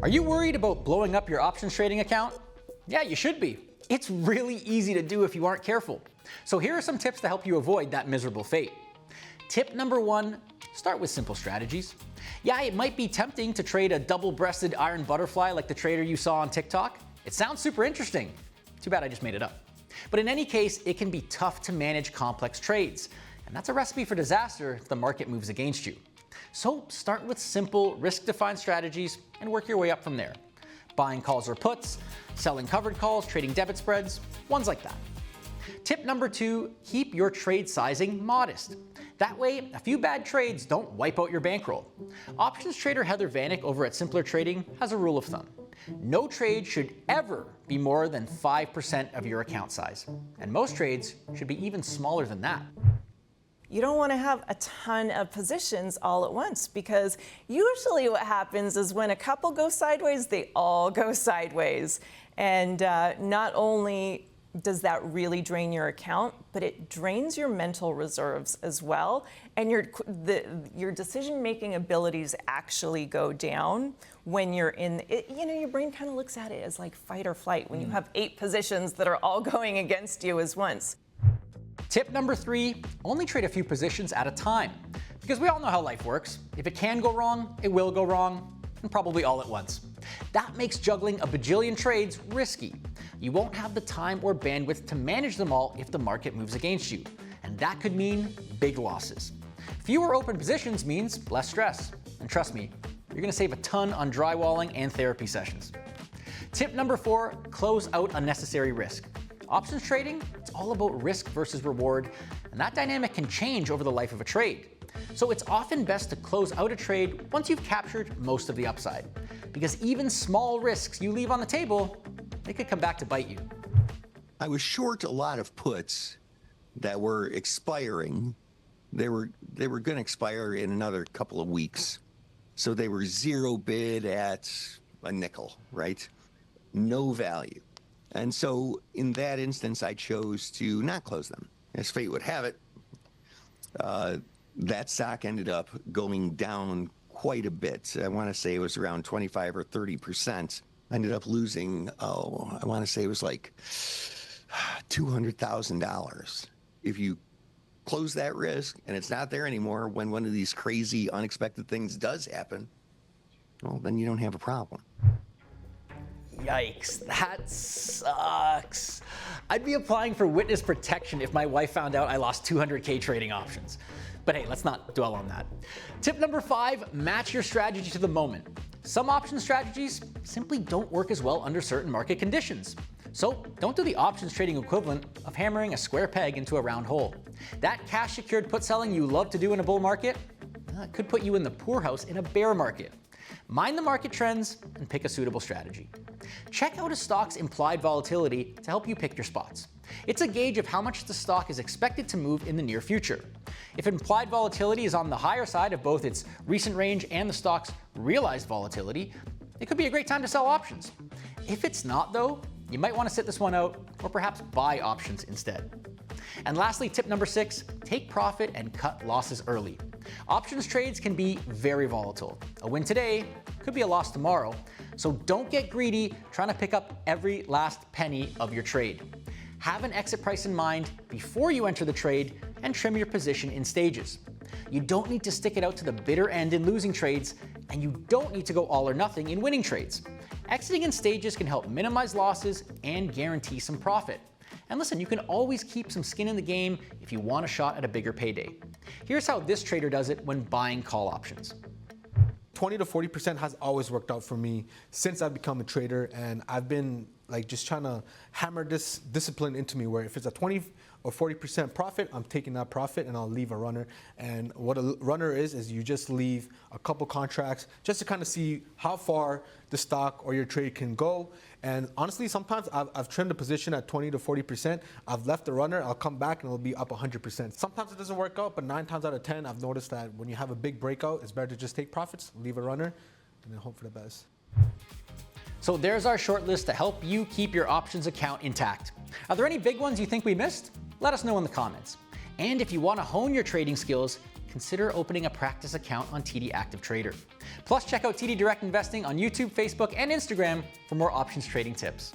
Are you worried about blowing up your options trading account? Yeah, you should be. It's really easy to do if you aren't careful. So here are some tips to help you avoid that miserable fate. Tip number 1, start with simple strategies. Yeah, it might be tempting to trade a double-breasted iron butterfly like the trader you saw on TikTok. It sounds super interesting. Too bad I just made it up. But in any case, it can be tough to manage complex trades. And that's a recipe for disaster if the market moves against you. So start with simple, risk-defined strategies and work your way up from there. Buying calls or puts, selling covered calls, trading debit spreads, ones like that. Tip number 2, keep your trade sizing modest. That way, a few bad trades don't wipe out your bankroll. Options trader Heather Vanek over at Simpler Trading has a rule of thumb. No trade should ever be more than 5% of your account size. And most trades should be even smaller than that. You don't want to have a ton of positions all at once, because usually what happens is when a couple go sideways, they all go sideways. And not only does that really drain your account, but it drains your mental reserves as well. And your decision-making abilities actually go down when you're in, your brain kind of looks at it as like fight or flight when you have 8 positions that are all going against you as once. Tip number 3, only trade a few positions at a time. Because we all know how life works. If it can go wrong, it will go wrong, and probably all at once. That makes juggling a bajillion trades risky. You won't have the time or bandwidth to manage them all if the market moves against you. And that could mean big losses. Fewer open positions means less stress. And trust me, you're going to save a ton on drywalling and therapy sessions. Tip number 4, close out unnecessary risk. Options trading, it's all about risk versus reward, and that dynamic can change over the life of a trade. So it's often best to close out a trade once you've captured most of the upside. Because even small risks you leave on the table, they could come back to bite you. I was short a lot of puts that were expiring. They were going to expire in another couple of weeks. So they were zero bid at a nickel, right? No value. And so in that instance, I chose to not close them. As fate would have it, that stock ended up going down quite a bit. I want to say it was around 25 or 30%. I ended up losing, I want to say it was like $200,000. If you close that risk and it's not there anymore when one of these crazy unexpected things does happen, well, then you don't have a problem. Yikes, that sucks. I'd be applying for witness protection if my wife found out I lost 200K trading options. But hey, let's not dwell on that. Tip number 5, match your strategy to the moment. Some option strategies simply don't work as well under certain market conditions. So don't do the options trading equivalent of hammering a square peg into a round hole. That cash secured put selling you love to do in a bull market could put you in the poorhouse in a bear market. Mind the market trends and pick a suitable strategy. Check out a stock's implied volatility to help you pick your spots. It's a gauge of how much the stock is expected to move in the near future. If implied volatility is on the higher side of both its recent range and the stock's realized volatility, it could be a great time to sell options. If it's not though, you might want to sit this one out or perhaps buy options instead. And lastly, tip number 6, take profit and cut losses early. Options trades can be very volatile. A win today could be a loss tomorrow, so don't get greedy trying to pick up every last penny of your trade. Have an exit price in mind before you enter the trade and trim your position in stages. You don't need to stick it out to the bitter end in losing trades, and you don't need to go all or nothing in winning trades. Exiting in stages can help minimize losses and guarantee some profit. And listen, you can always keep some skin in the game if you want a shot at a bigger payday. Here's how this trader does it when buying call options. 20 to 40% has always worked out for me since I've become a trader, and I've been like just trying to hammer this discipline into me where if it's a 20 or 40% profit, I'm taking that profit and I'll leave a runner. And what a runner is you just leave a couple contracts just to kind of see how far the stock or your trade can go. And honestly, sometimes I've trimmed the position at 20 to 40%. I've left the runner, I'll come back and it'll be up 100%. Sometimes it doesn't work out, but 9 times out of 10, I've noticed that when you have a big breakout, it's better to just take profits, leave a runner, and then hope for the best. So there's our short list to help you keep your options account intact. Are there any big ones you think we missed? Let us know in the comments. And if you want to hone your trading skills, consider opening a practice account on TD Active Trader. Plus, check out TD Direct Investing on YouTube, Facebook, and Instagram for more options trading tips.